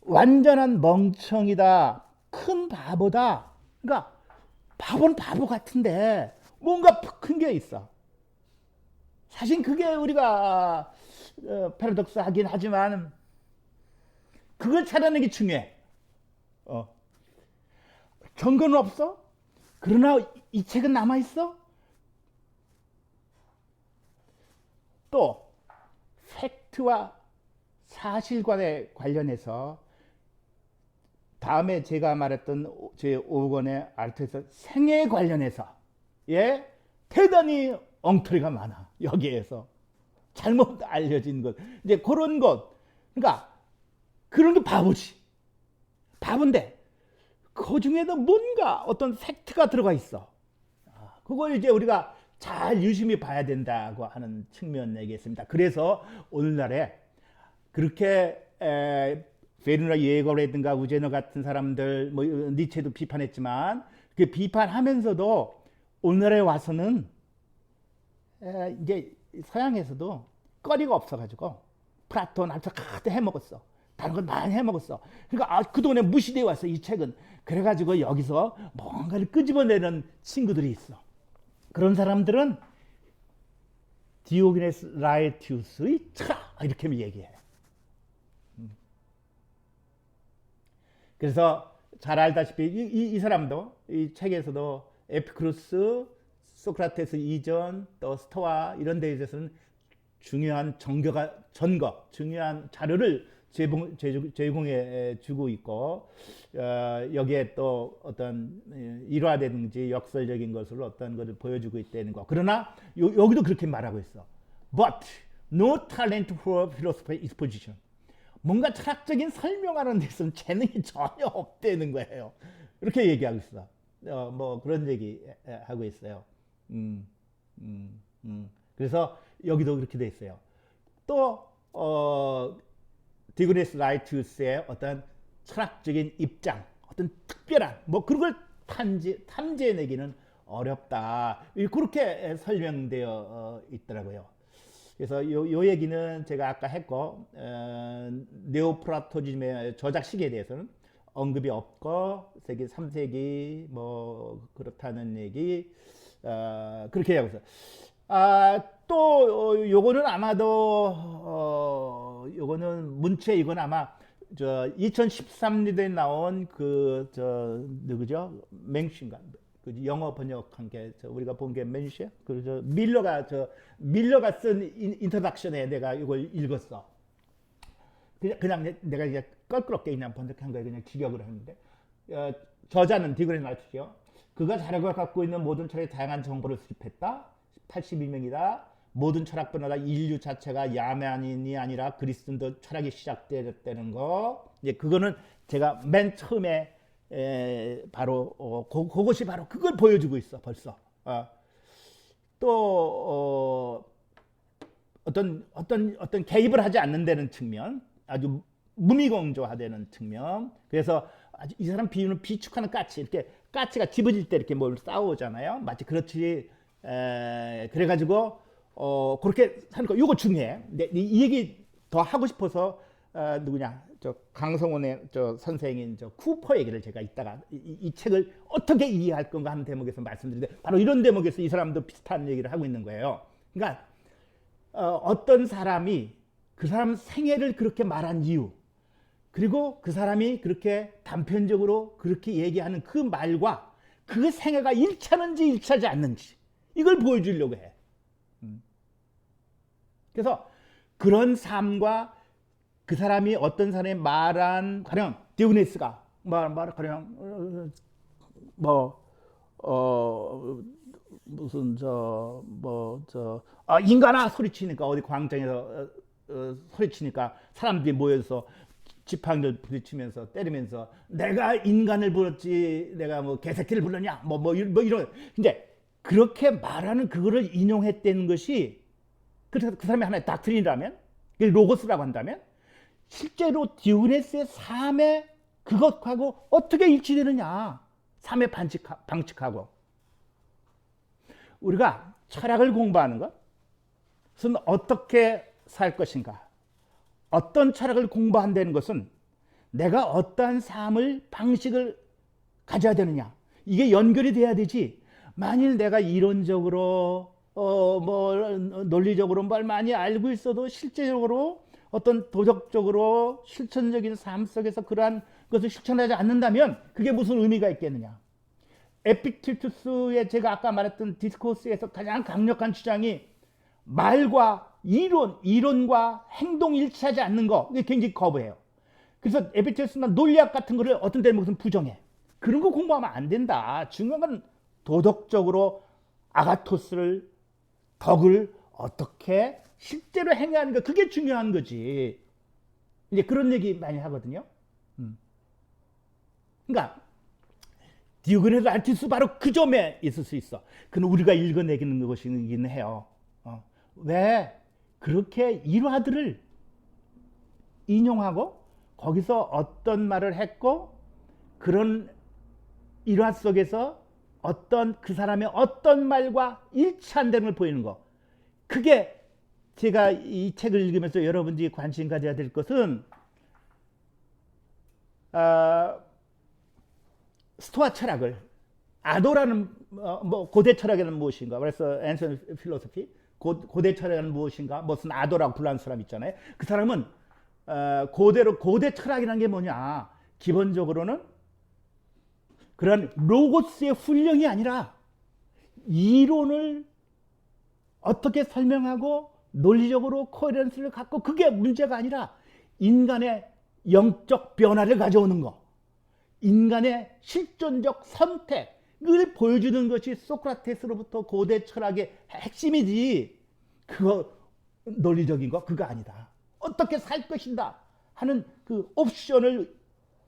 완전한 멍청이다, 큰 바보다. 그러니까 바보는 바보 같은데 뭔가 큰 게 있어. 사실 그게 우리가 패러독스하긴 하지만 그걸 찾아내는 게 중요해. 근거는 없어. 그러나 이 책은 남아 있어. 또 팩트와 사실관에 관련해서 다음에 제가 말했던 제 5권의 아르토에서 생애에 관련해서 대단히 엉터리가 많아. 여기에서 잘못 알려진 것, 이제 그런 것, 그러니까 그런 게 바보지. 바본데 그 중에도 뭔가 어떤 팩트가 들어가 있어. 그걸 이제 우리가 잘 유심히 봐야 된다고 하는 측면이 있습니다. 그래서 오늘날에 그렇게 베르나 예거라든가 우제너 같은 사람들, 뭐 니체도 비판했지만 그 비판하면서도 오늘날에 와서는 이제 서양에서도 거리가 없어가지고 플라톤 아리스토텔레스 해먹었어. 다른 건 많이 해먹었어. 그러니까 그동안에 무시되어 왔어, 이 책은. 그래가지고 여기서 뭔가를 끄집어내는 친구들이 있어. 그런 사람들은 디오게네스 라에티우스의 철학 이렇게 얘기해. 그래서 잘 알다시피 이 사람도 이 책에서도 에피쿠로스, 소크라테스 이전, 또 스토아 이런 데에 대해서는 중요한 전거, 중요한 자료를 제공해 주고 있고, 여기에 또 어떤 일화되든지 역설적인 것으로 어떤 것을 보여주고 있다는 거. 그러나 여기도 그렇게 말하고 있어. But no talent for philosophy exposition. 뭔가 철학적인 설명하는 데서는 재능이 전혀 없다는 거예요. 이렇게 얘기하고 있어. 뭐 그런 얘기 하고 있어요. 그래서 여기도 그렇게 돼 있어요. 또 디오게네스 라에티우스의 어떤 철학적인 입장, 어떤 특별한 뭐 그런 걸 탐지해내기는 어렵다. 그렇게 설명되어 있더라고요. 그래서 요 얘기는 제가 아까 했고, 네오플라토니즘의 저작 시기에 대해서는 언급이 없고, 세기 3세기 뭐 그렇다는 얘기, 그렇게 하고 있어요. 또 요거는 아마도 요거는 문체, 이건 아마 저 2013년에 나온 그 누구죠? 맹신가, 그 영어 번역한 게 우리가 본 게 맨시야. 그래서 밀러가 쓴 인트로덕션에 내가 이걸 읽었어. 그냥 내가 이제 껄끄럽게 그냥 번역한 거에 그냥 직역을 했는데, 저자는 디오게네스 라에티우스요. 그가 자료가 갖고 있는 모든 철학의 다양한 정보를 수집했다. 82명이다. 모든 철학변화가 인류 자체가 야만인이 아니라 그리스도인도 철학이 시작되었다는 거. 이제 그거는 제가 맨 처음에 바로 그것이 바로 그걸 보여주고 있어 벌써. 또 어떤 개입을 하지 않는다는 측면, 아주 무미건조하다는 측면. 그래서 아주 이 사람 비유는 비축하는 까치, 이렇게 까치가 집어질 때 이렇게 뭘 싸우잖아요. 마치 그렇지. 그래가지고 그렇게 사는 거, 이거 중요해. 이 얘기 더 하고 싶어서 누구냐, 저 강성원의 저 선생인 저 쿠퍼 얘기를 제가 이따가 이 책을 어떻게 이해할 건가 하는 대목에서 말씀드리는데, 바로 이런 대목에서 이 사람도 비슷한 얘기를 하고 있는 거예요. 그러니까 어떤 사람이 그 사람 생애를 그렇게 말한 이유, 그리고 그 사람이 그렇게 단편적으로 그렇게 얘기하는 그 말과 그 생애가 일치하는지 일치하지 않는지, 이걸 보여주려고 해. 그래서 그런 삶과 그 사람이 어떤 사람이 말한, 가령 디오게네스가 가령 무슨 인간아 소리치니까, 어디 광장에서 소리치니까 사람들이 모여서 지팡이를 부딪히면서 때리면서, 내가 인간을 불렀지 내가 뭐 개새끼를 불렀냐 뭐 이런. 근데 그렇게 말하는 그거를 인용했다는 것이, 그래서 그 사람이 하나의 닥트린이라면, 로고스라고 한다면, 실제로 디오게네스의 삶의 그것하고 어떻게 일치되느냐, 삶의 방식하고. 우리가 철학을 공부하는 것은 어떻게 살 것인가, 어떤 철학을 공부한다는 것은 내가 어떠한 삶을 방식을 가져야 되느냐, 이게 연결이 돼야 되지. 만일 내가 이론적으로 뭐 논리적으로 뭘 많이 알고 있어도 실제적으로 어떤 도덕적으로 실천적인 삶 속에서 그러한 것을 실천하지 않는다면 그게 무슨 의미가 있겠느냐. 에피큐투스의 제가 아까 말했던 디스코스에서 가장 강력한 주장이 말과 이론과 행동이 일치하지 않는 거, 이게 굉장히 거부해요. 그래서 에피큐투스나 논리학 같은 거를 어떤 때는 무슨 부정해. 그런 거 공부하면 안 된다. 중요한 건 도덕적으로 아가토스를, 덕을 어떻게 실제로 행하는 거, 그게 중요한 거지. 이제 그런 얘기 많이 하거든요. 그러니까 디오게네스 라ertius 바로 그 점에 있을 수 있어. 그건 우리가 읽어내기는 것이긴 해요. 왜 그렇게 일화들을 인용하고 거기서 어떤 말을 했고 그런 일화 속에서 어떤 그 사람의 어떤 말과 일치한다는 걸 보이는 거. 그게 제가 이 책을 읽으면서 여러분들이 관심 가져야 될 것은 스토아 철학을 아도라는 뭐 고대 철학에는 무엇인가? 그래서 앤서니 필로소피 고대 철학은 무엇인가? 무슨 아도라고 불리는 사람 있잖아요. 그 사람은 고대 철학이라는 게 뭐냐? 기본적으로는 그런 로고스의 훈령이 아니라 이론을 어떻게 설명하고 논리적으로 코헤런스를 갖고 그게 문제가 아니라 인간의 영적 변화를 가져오는 거, 인간의 실존적 선택을 보여주는 것이 소크라테스로부터 고대 철학의 핵심이지. 그거 논리적인 거 그거 아니다. 어떻게 살 것인가 하는 그 옵션을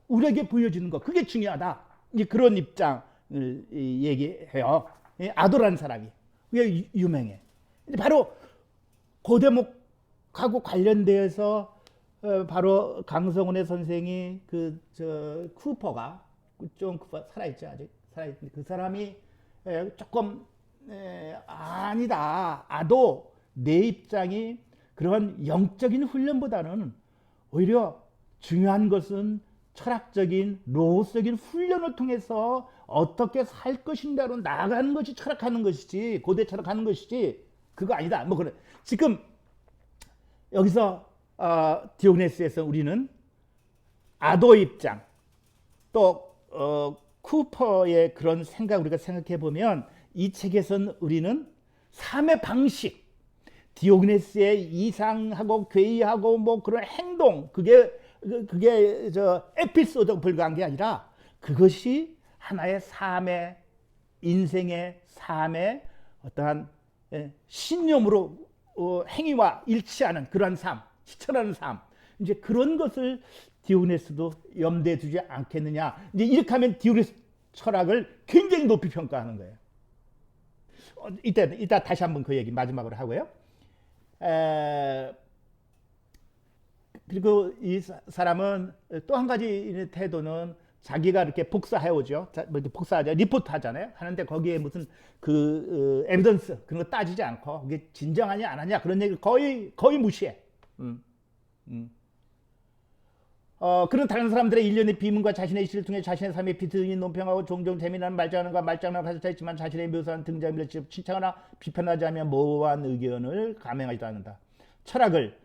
우리에게 보여주는 거, 그게 중요하다. 이제 그런 입장을 얘기해요. 아도라는 사람이 왜 유명해? 바로 고대목하고 관련되어서 바로 강성훈의 선생이 쿠퍼가 좀 살아있죠, 아직 살아있는데 그 사람이 조금 아니다. 아도 내 입장이 그런 영적인 훈련보다는 오히려 중요한 것은 철학적인 로고적인 훈련을 통해서 어떻게 살 것인가로 나아가는 것이 철학하는 것이지, 고대 철학하는 것이지 그거 아니다. 뭐 그래. 지금 여기서 디오게네스에서 우리는 아도 입장 또 쿠퍼의 그런 생각 우리가 생각해 보면 이 책에서는 우리는 삶의 방식, 디오게네스의 이상하고 괴이하고 뭐 그런 행동, 그게 저 에피소드가 불과한 게 아니라 그것이 하나의 삶의 인생의 삶의 어떠한 신념으로 행위와 일치하는 그런 삶, 실천하는 삶, 이제 그런 것을 디오게네스도 염두에 두지 않겠느냐. 이제 이렇게 하면 디오게네스 철학을 굉장히 높이 평가하는 거예요. 이따 다시 한번 그 얘기 마지막으로 하고요. 그리고 이 사람은 또 한 가지 태도는 자기가 이렇게 복사해오죠. 복사하죠. 리포트 하잖아요. 하는데 거기에 무슨 에비던스 그런 거 따지지 않고 그게 진정하냐 안 하냐 그런 얘기 거의 무시해. 그런 다른 사람들의 일련의 비문과 자신의 시를 통해 자신의 삶의 비트등이 논평하고 종종 재미난 말장난과 말장난을 가져다 있지만 자신의 묘사한 등장인을 칭찬하거나 비판하지 않으면 모호한 의견을 감행하지도 않는다. 철학을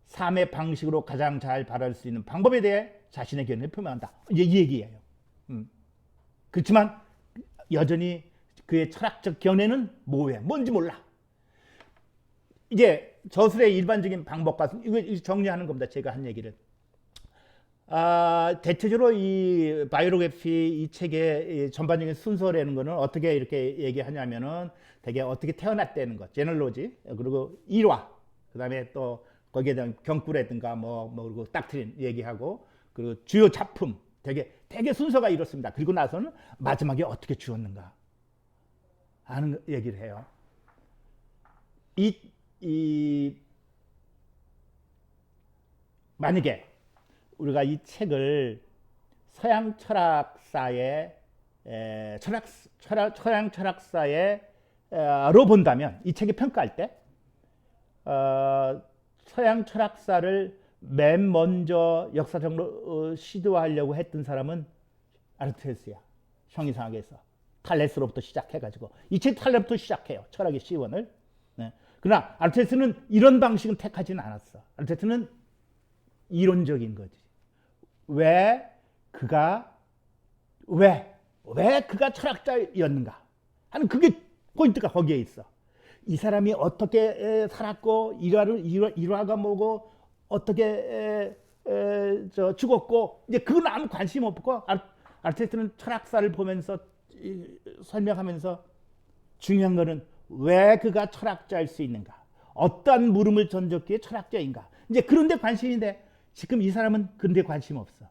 삶의 방식으로 가장 잘 바랄 수 있는 방법에 대해 자신의 견해를 표명한다. 이제 이 얘기예요. 그렇지만 여전히 그의 철학적 견해는 모호해. 뭔지 몰라. 이제 저술의 일반적인 방법과 이거 정리하는 겁니다. 제가 한 얘기를. 대체적으로 이 바이오그래피 이 책의 전반적인 순서라는 거는 어떻게 이렇게 얘기하냐면은 되게 어떻게 태어났다는 것, 제널로지, 그리고 일화, 그 다음에 또 거기에 대한 경구라든가 뭐 그리고 닥트린 얘기하고 그리고 주요 작품 되게 순서가 이렇습니다. 그리고 나서는 마지막에 어떻게 주었는가 하는 얘기를 해요. 만약에 우리가 이 책을 서양 철학사의 서양 철학사로 본다면 이 책을 평가할 때 서양 철학사를 맨 먼저 역사적으로 시도하려고 했던 사람은 아르테스야. 형이상학에서 탈레스로부터 시작해가지고 탈레부터 시작해요. 철학의 시원을. 네. 그러나 아르테스는 이런 방식은 택하지는 않았어. 아르테스는 이론적인 거지. 왜 그가 철학자였는가 하는 그게 포인트가 거기에 있어. 이 사람이 어떻게 살았고 일화가 뭐고 어떻게 죽었고 이제 그건 아무 관심 없고 아르테스는 철학사를 보면서 설명하면서 중요한 거는 왜 그가 철학자일 수 있는가, 어떠한 물음을 던졌기에 철학자인가, 이제 그런 데 관심인데 지금 이 사람은 그런 데 관심 없어.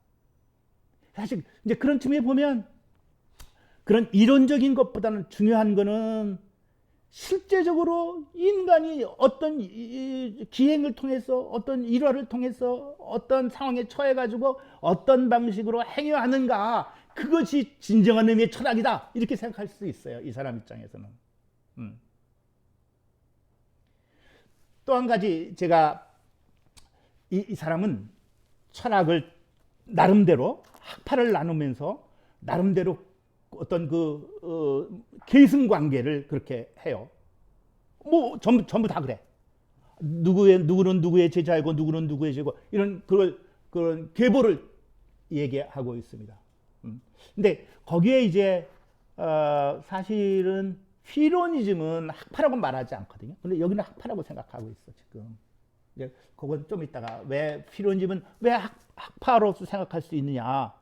사실 이제 그런 측면에 보면 그런 이론적인 것보다는 중요한 거는 실제적으로 인간이 어떤 기행을 통해서 어떤 일화를 통해서 어떤 상황에 처해가지고 어떤 방식으로 행여하는가, 그것이 진정한 의미의 철학이다 이렇게 생각할 수 있어요. 이 사람 입장에서는. 또 한 가지 제가 이 사람은 철학을 나름대로 학파를 나누면서 나름대로 어떤 계승관계를 그렇게 해요. 뭐 전부 다 그래. 누구는 누구의 제자이고 누구는 누구의 제자이고 이런 그런 계보를 얘기하고 있습니다. 근데 거기에 이제 사실은 필요니즘은 학파라고 말하지 않거든요. 근데 여기는 학파라고 생각하고 있어 지금. 이제 그건 좀 이따가 왜 필요니즘은 왜 학파로서 생각할 수 있느냐.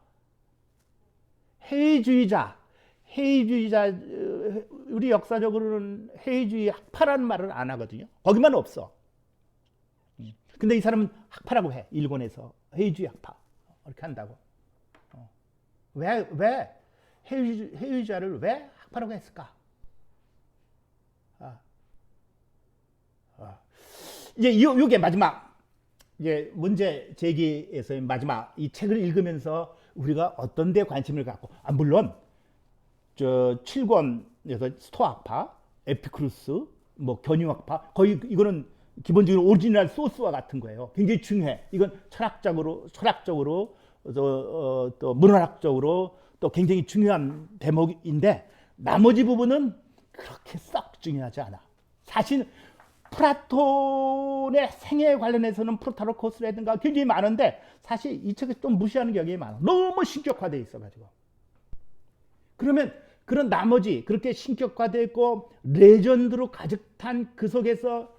해이주의자 우리 역사적으로는 해이주의 학파라는 말을 안 하거든요. 거기만 없어. 근데 이 사람은 학파라고 해. 일본에서 해이주의 학파 이렇게 한다고. 왜 해이주의자를 왜 학파라고 했을까? 이제 요게 마지막 이제 문제 제기에서의 마지막 이 책을 읽으면서 우리가 어떤 데 관심을 갖고, 물론 저 7권에서 스토아학파, 에피쿠루스, 뭐 견유학파, 거의 이거는 기본적으로 오리지널 소스와 같은 거예요. 굉장히 중요해. 이건 철학적으로 또 문화학적으로 또 굉장히 중요한 대목인데 나머지 부분은 그렇게 썩 중요하지 않아. 사실 플라톤의 생애에 관련해서는 프로타로코스라든가 굉장히 많은데 사실 이 책을 좀 무시하는 경향이 많아. 너무 신격화되어 있어가지고. 그러면 그런 나머지 그렇게 신격화되어 있고 레전드로 가득 찬 그 속에서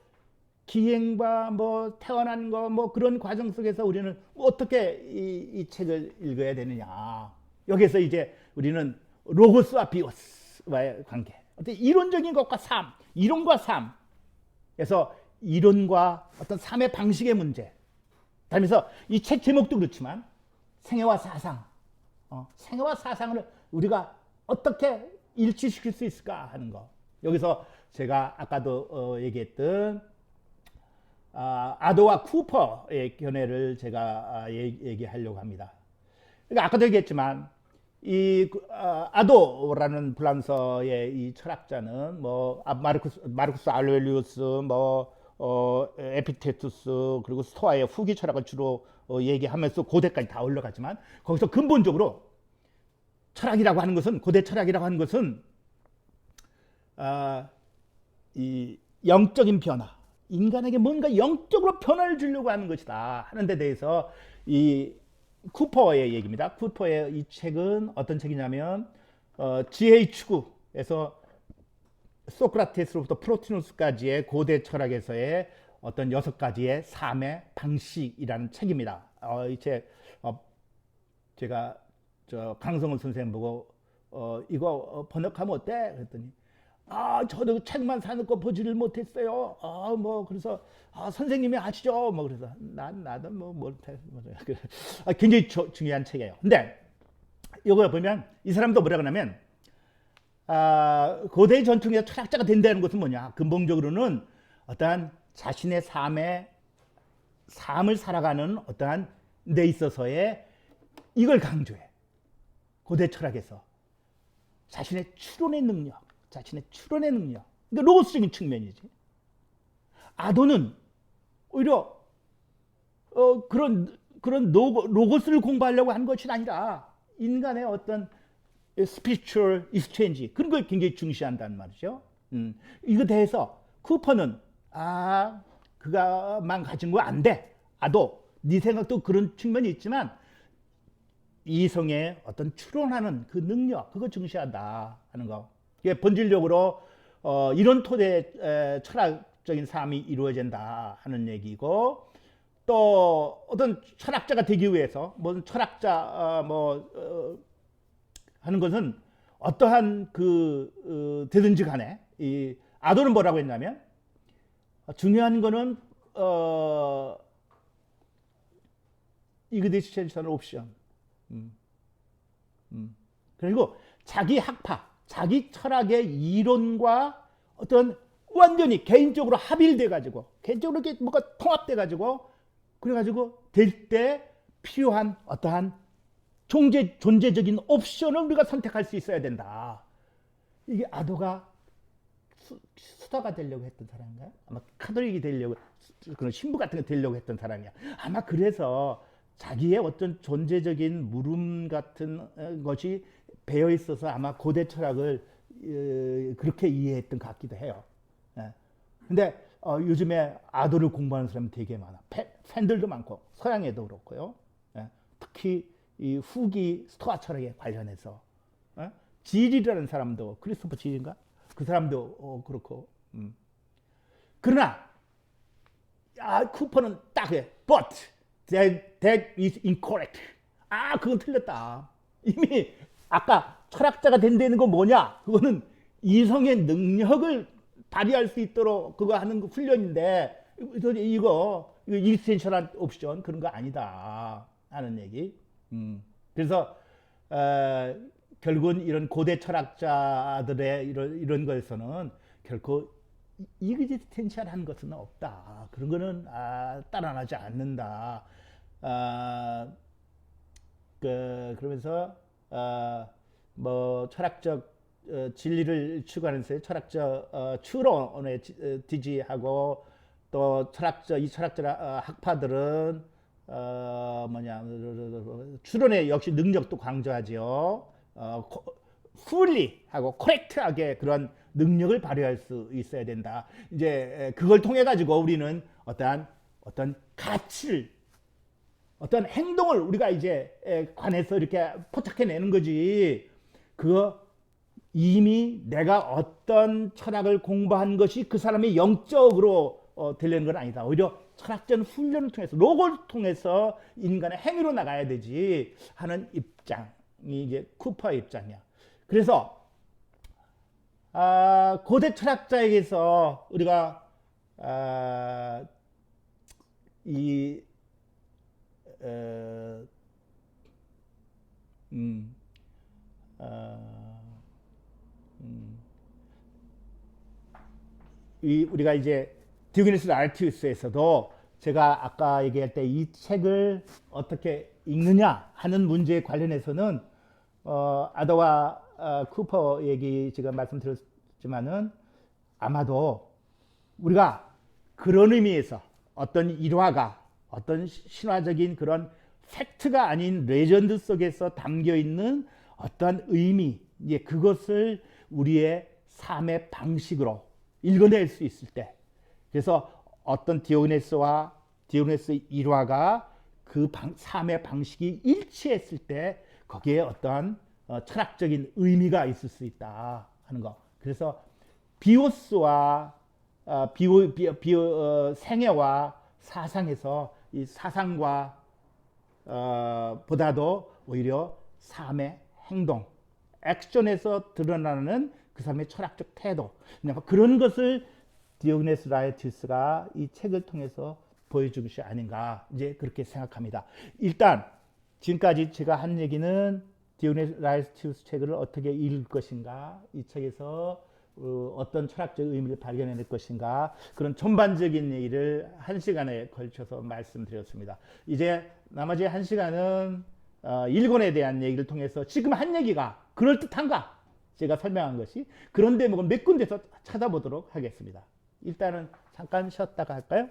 기행과 뭐 태어난 거 뭐 그런 과정 속에서 우리는 어떻게 이 책을 읽어야 되느냐. 여기서 이제 우리는 로고스와 비오스와의 관계, 어떤 이론적인 것과 삶, 이론과 삶, 그래서 이론과 어떤 삶의 방식의 문제. 그러면서 이 책 제목도 그렇지만 생애와 사상, 생애와 사상을 우리가 어떻게 일치시킬 수 있을까 하는 거. 여기서 제가 아까도 얘기했던 아도와 쿠퍼의 견해를 제가 얘기하려고 합니다. 그러니까 아까도 얘기했지만 이 아도라는 프랑스의 이 철학자는 뭐 마르쿠스 아urelius, 뭐 에피테투스, 그리고 스토아의 후기 철학을 주로 얘기하면서 고대까지 다 올라가지만 거기서 근본적으로 철학이라고 하는 것은, 고대 철학이라고 하는 것은 이 영적인 변화, 인간에게 뭔가 영적으로 변화를 주려고 하는 것이다 하는 데 대해서 이 쿠퍼의 얘기입니다. 쿠퍼의 이 책은 어떤 책이냐면 지혜의 추구에서 소크라테스로부터 프로티누스까지의 고대 철학에서의 어떤 6가지의 삶의 방식이라는 책입니다. 이 책 제가 강성훈 선생님 보고 이거 번역하면 어때? 그랬더니 저도 책만 사놓고 보지를 못했어요. 뭐 그래서 선생님이 아시죠? 뭐 그래서 나도 뭐 못해. 굉장히 중요한 책이에요. 근데 이거 보면 이 사람도 뭐라 그러냐면 고대 전통에서 철학자가 된다는 것은 뭐냐? 근본적으로는 어떠한 자신의 삶을 살아가는 어떠한 데 있어서의 이걸 강조해. 고대 철학에서 자신의 추론의 능력, 그러니까 로고스적인 측면이지. 아도는 오히려 그런 로고스를 공부하려고 하는 것이 아니라 인간의 어떤 spiritual exchange 그런 걸 굉장히 중시한다는 말이죠. 이거 대해서 쿠퍼는 그가만 가진 거 안 돼. 네 생각도 그런 측면이 있지만 이성의 어떤 추론하는 그 능력 그거 중시한다 하는 거. 이게 본질적으로 이런 토대 철학적인 삶이 이루어진다 하는 얘기고 또 어떤 철학자가 되기 위해서 무슨 철학자 하는 것은 어떠한 되든지 간에 이 아도는 뭐라고 했냐면 중요한 거는 이그디스텐셜 옵션. 그리고 자기 학파, 자기 철학의 이론과 어떤 완전히 개인적으로 합일돼 가지고 개인적으로 이렇게 뭐가 통합돼 가지고 그래가지고 될 때 필요한 어떠한 존재적인 옵션을 우리가 선택할 수 있어야 된다. 이게 아도가 수다가 되려고 했던 사람인가요? 아마 카톨릭이 되려고 그런 신부 같은 거 되려고 했던 사람이야. 아마 그래서 자기의 어떤 존재적인 물음 같은 것이 배어 있어서 아마 고대 철학을 그렇게 이해했던 것 같기도 해요. 근데 요즘에 아도를 공부하는 사람이 되게 많아. 팬들도 많고 서양에도 그렇고요. 특히 이 후기 스토아 철학에 관련해서 질이라는 사람도 크리스토퍼 질인가? 그 사람도 그렇고. 그러나 쿠퍼는 딱 해. But that is incorrect. 그건 틀렸다. 이미 아까 철학자가 된다는 건 뭐냐? 그거는 이성의 능력을 발휘할 수 있도록 그거 하는 거 훈련인데 이거 이센셜한 옵션 그런 거 아니다 하는 얘기. 그래서 결국은 이런 고대 철학자들의 이런 거에서는 결코 이그지스텐셜한 것은 없다. 그런 거는 따라나지 않는다. 그러면서 뭐 철학적 진리를 추구하면서 철학적 추론에 지지하고 또 이 철학자 학파들은 추론의 역시 능력도 강조하죠. fully 하고 correct하게 그런 능력을 발휘할 수 있어야 된다. 이제 그걸 통해 가지고 우리는 어떤 가치를 어떤 행동을 우리가 이제 관해서 이렇게 포착해내는 거지. 그거 이미 내가 어떤 철학을 공부한 것이 그 사람의 영적으로 되려는 건 아니다. 오히려 철학자는 훈련을 통해서 로고를 통해서 인간의 행위로 나가야 되지 하는 입장이 이제 쿠퍼의 입장이야. 그래서 고대 철학자에게서 우리가 우리가 이제 디오게네스 라르티우스에서도 제가 아까 얘기할 때 이 책을 어떻게 읽느냐 하는 문제에 관련해서는 아더와 쿠퍼 얘기 제가 말씀드렸지만은 아마도 우리가 그런 의미에서 어떤 일화가 어떤 신화적인 그런 팩트가 아닌 레전드 속에서 담겨 있는 어떤 의미, 그것을 우리의 삶의 방식으로 읽어낼 수 있을 때, 그래서 어떤 디오게네스 일화가 그 삶의 방식이 일치했을 때 거기에 어떤 철학적인 의미가 있을 수 있다 하는 거. 그래서 비오스와 생애와 사상에서 이 사상과 보다도 오히려 삶의 행동, 액션에서 드러나는 그 사람의 철학적 태도, 그런 것을 디오게네스 라에티우스가 이 책을 통해서 보여준 것이 아닌가, 이제 그렇게 생각합니다. 일단 지금까지 제가 한 얘기는 디오게네스 라에티우스 책을 어떻게 읽을 것인가, 이 책에서 어떤 철학적 의미를 발견해낼 것인가, 그런 전반적인 얘기를 1시간에 걸쳐서 말씀드렸습니다. 이제 나머지 1시간은 일본에 대한 얘기를 통해서 지금 한 얘기가 그럴듯한가, 제가 설명한 것이 그런 대목을 몇 군데서 찾아보도록 하겠습니다. 일단은 잠깐 쉬었다가 할까요?